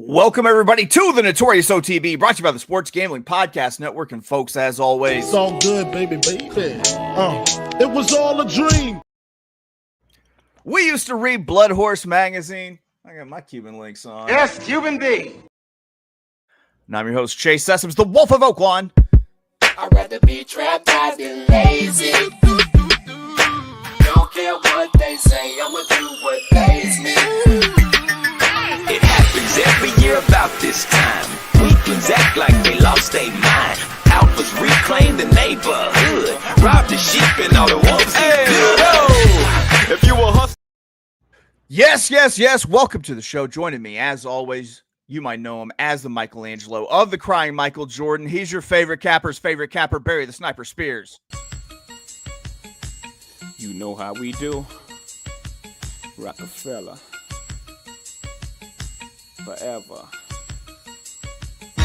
Welcome, everybody, to the Notorious OTB, brought to you by the Sports Gambling Podcast Network. And, folks, as always, it's all good, baby. It was all a dream. We used to read Blood Horse magazine. I got my Cuban links on. Yes, Cuban D. And I'm your host, Chase Sessoms, the Wolf of Oaklawn. I'd rather be trapped than lazy. Don't care what they say, I'ma do what pays me. It happens every year about this time. Weaklings act like they lost their mind. Alphas reclaim the neighborhood. Rob the sheep and all the wolves get good. Oh, if you were hustling. Yes. Welcome to the show. Joining me, as always, you might know him as the Michelangelo of the Crying Michael Jordan. He's your favorite capper's favorite capper, Barry the Sniper Spears. You know how we do. Rockefeller. Forever. You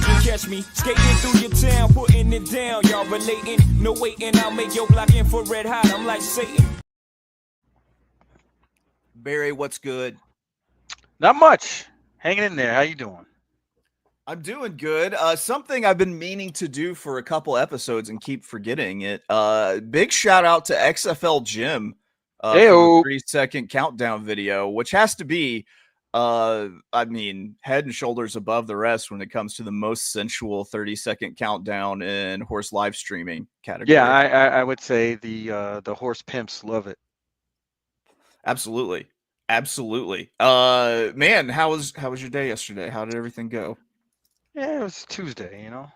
can catch me skating through your town, putting it down. Y'all relating, no waiting. I'll make your block infrared hot. I'm like Satan. Barry, what's good? Not much. Hanging in there. How you doing? I'm doing good. Something I've been meaning to do for a couple episodes and keep forgetting it. Big shout out to XFL Jim for the 3-second countdown video, which has to be head and shoulders above the rest when it comes to the most sensual 30-second countdown in horse live streaming category. Yeah, I would say the horse pimps love it. Absolutely. Man, how was your day yesterday? How did everything go? Yeah, it was Tuesday, you know.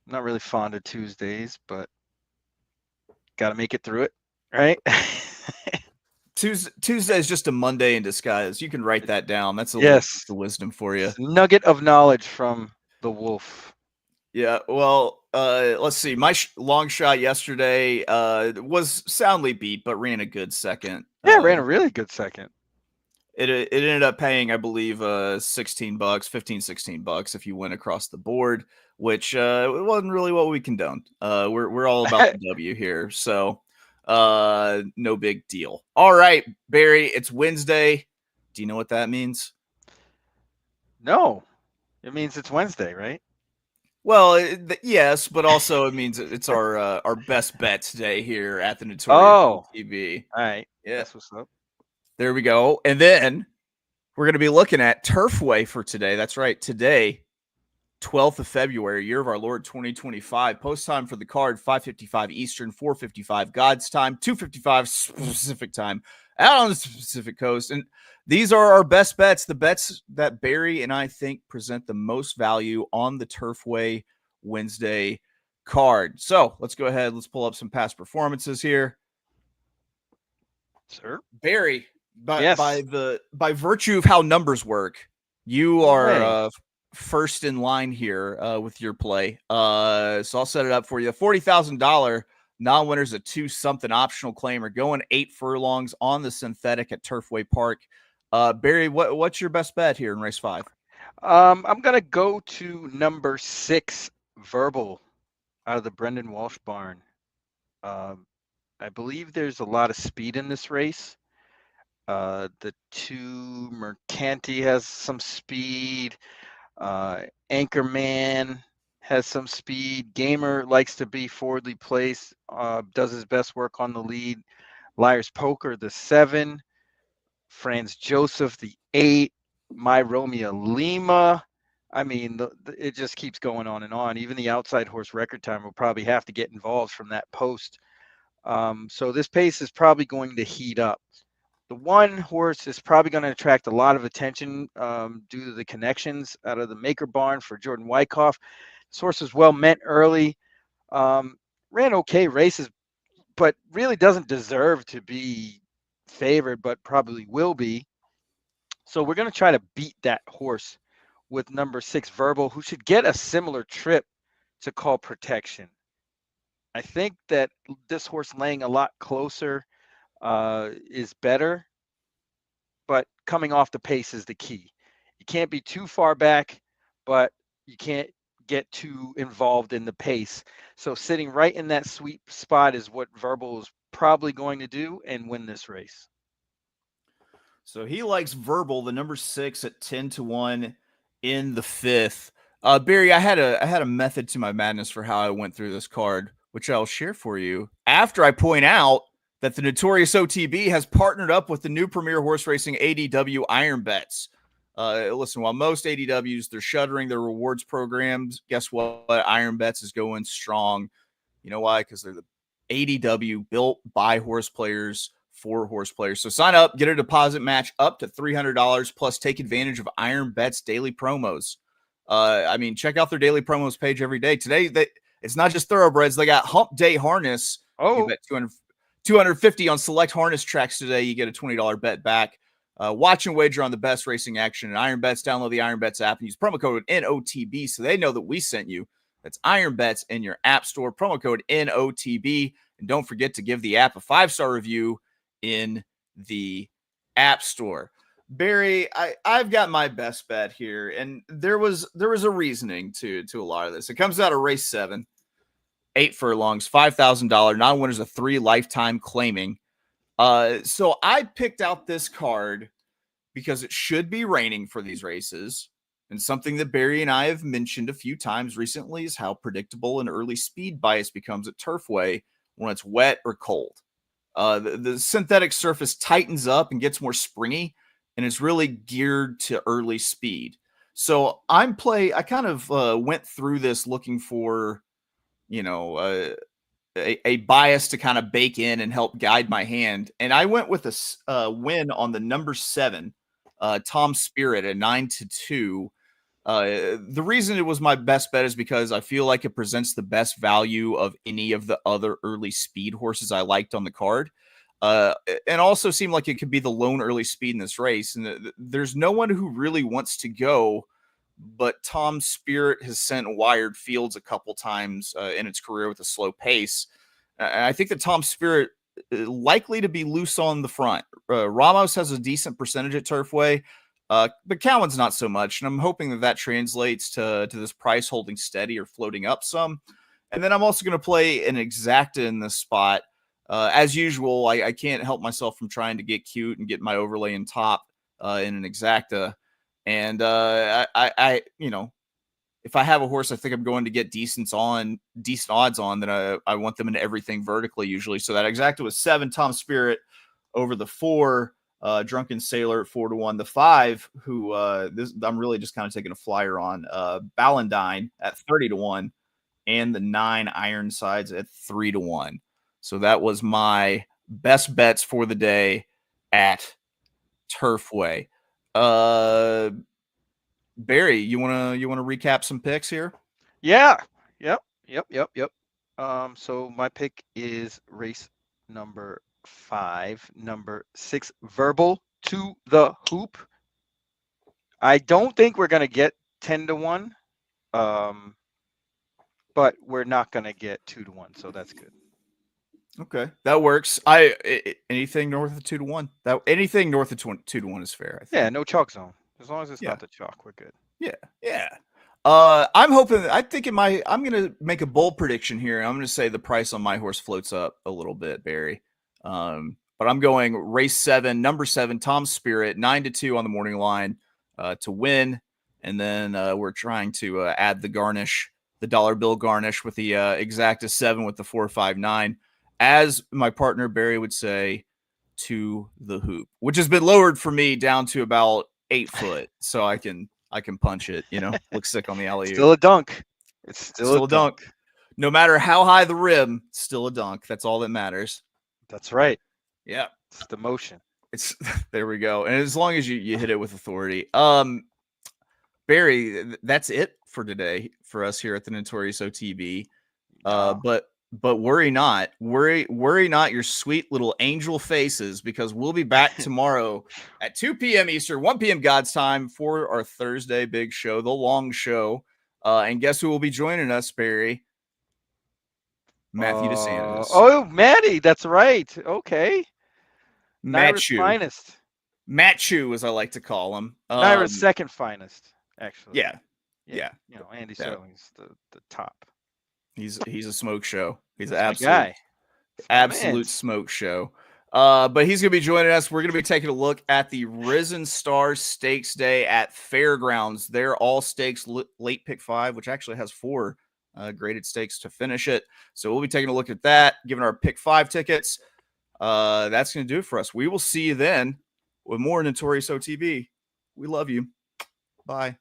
Not really fond of Tuesdays, but got to make it through it, right? Tuesday is just a Monday in disguise. You can write that down. That's the wisdom for you. Nugget of knowledge from the wolf. Yeah, well, let's see. My long shot yesterday was soundly beat, but ran a good second. Yeah, ran a really good second. It ended up paying, I believe, $16 if you went across the board, which it wasn't really what we condoned. We're all about the W here, so no big deal. All right, Barry, it's Wednesday. Do you know what that means? No, it means it's Wednesday, right? Well, yes, but also it means it's our best bets day here at the Notorious TV. All right. Yeah. That's what's up. There we go. And then we're going to be looking at Turfway for today. That's right. Today, 12th of February, year of our Lord 2025. Post time for the card, 5:55 Eastern, 4:55 God's time, 2:55 Pacific time, out on the Pacific Coast. And these are our best bets, the bets that Barry and I think present the most value on the Turfway Wednesday card. So let's go ahead. Let's pull up some past performances here. Sir? Barry, by virtue of how numbers work, you are first in line here with your play. So I'll set it up for you. $40,000 non-winners, a 2-something optional claim, are going 8 furlongs on the synthetic at Turfway Park. Barry, what's your best bet here in race 5? I'm gonna go to number 6, Verbal, out of the Brendan Walsh barn. I believe there's a lot of speed in this race. The 2 Mercanti has some speed. Anchorman has some speed. Gamer likes to be forwardly placed. Does his best work on the lead. Liar's Poker, the 7. Franz Joseph, the 8. My Romeo Lima. I mean, it just keeps going on and on. Even the outside horse Record Time will probably have to get involved from that post. So this pace is probably going to heat up. The 1 horse is probably going to attract a lot of attention due to the connections out of the Maker barn for Jordan Wyckoff. This horse is well meant early. Ran okay races, but really doesn't deserve to be favored, but probably will be. So we're going to try to beat that horse with number 6, Verbal, who should get a similar trip to Call Protection. I think that this horse laying a lot closer is better, but coming off the pace is the key. You can't be too far back, but you can't get too involved in the pace. So sitting right in that sweet spot is what Verbal is probably going to do and win this race. So he likes Verbal, the number 6 at 10-1 in the 5th. Barry, I had a method to my madness for how I went through this card, which I'll share for you after I point out that the notorious OTB has partnered up with the new Premier Horse Racing ADW Iron Bets. Listen, while most ADWs, they're shuttering their rewards programs, guess what? Iron Bets is going strong. You know why? Because they're the ADW built by horse players for horse players. So sign up, get a deposit match up to $300, plus take advantage of Iron Bet's daily promos. Check out their daily promos page every day. Today, it's not just thoroughbreds. They got Hump Day Harness. You bet 250 on select harness tracks today. You get a $20 bet back. Watch and wager on the best racing action and Iron Bets. Download the Iron Bets app and use promo code NOTB so they know that we sent you. That's Iron Bets in your app store. Promo code NOTB. And don't forget to give the app a 5-star review in the app store. Barry, I've got my best bet here, and there was a reasoning to a lot of this. It comes out of race 7, 8 furlongs, $5,000. Non-winners of 3 lifetime claiming. So I picked out this card because it should be raining for these races. And something that Barry and I have mentioned a few times recently is how predictable an early speed bias becomes at Turfway when it's wet or cold. The synthetic surface tightens up and gets more springy, and it's really geared to early speed. So I kind of went through this looking for, a bias to kind of bake in and help guide my hand. And I went with a win on the number 7, Tom Spirit at 9-2. The reason it was my best bet is because I feel like it presents the best value of any of the other early speed horses I liked on the card. And also seemed like it could be the lone early speed in this race. And there's no one who really wants to go, but Tom Spirit has sent wired fields a couple times in its career with a slow pace. And I think that Tom Spirit likely to be loose on the front. Ramos has a decent percentage at Turfway. But Cowan's not so much, and I'm hoping that translates to this price holding steady or floating up some. And then I'm also going to play an exacta in this spot. As usual, I can't help myself from trying to get cute and get my overlay in top in an exacta. And if I have a horse I think I'm going to get decent odds on, then I want them in everything vertically usually. So that exacta was 7 Tom Spirit over the 4. Drunken Sailor at 4-1. The 5, who I'm really just kind of taking a flyer on, Ballandine at 30-1, and the 9 Ironsides at 3-1. So that was my best bets for the day at Turfway. Barry, you wanna recap some picks here? Yeah. Yep. So my pick is race number 5, number 6, Verbal to the Hoop. I don't think we're going to get 10-1, but we're not going to get 2-1, so that's good. Okay, that works. Anything north of 2-1, anything north of 2-1 is fair, I think. Yeah, no chalk zone. As long as it's not the chalk, we're good. Yeah. I'm gonna make a bold prediction here. I'm gonna say the price on my horse floats up a little bit, Barry. But I'm going race 7, number 7, Tom Spirit, 9-2 on the morning line to win. And then we're trying to add the garnish, the dollar bill garnish with the exacta 7 with the 4-5-9. As my partner Barry would say, to the hoop, which has been lowered for me down to about 8 foot. So I can punch it, look sick on the alley. Still a dunk. It's still a dunk. No matter how high the rim, still a dunk. That's all that matters. That's right. Yeah. It's the motion. There we go. And as long as you hit it with authority. Barry, that's it for today for us here at the Notorious OTB. But worry not your sweet little angel faces, because we'll be back tomorrow at 2 p.m. Eastern, 1 p.m. God's time for our Thursday big show, the long show. And guess who will be joining us, Barry? Matthew DeSantis. Oh, Matty, that's right. Okay. Matthew. Finest. Matthew, as I like to call him. Naira's second finest, actually. Yeah. Andy Sterling's the top. He's a smoke show. He's an absolute smoke show. But he's going to be joining us. We're going to be taking a look at the Risen Stars Stakes Day at Fairgrounds. They're all stakes late pick 5, which actually has 4 graded stakes to finish it. So we'll be taking a look at that, giving our pick 5 tickets. That's going to do it for us. We will see you then with more Notorious OTB. We love you. Bye.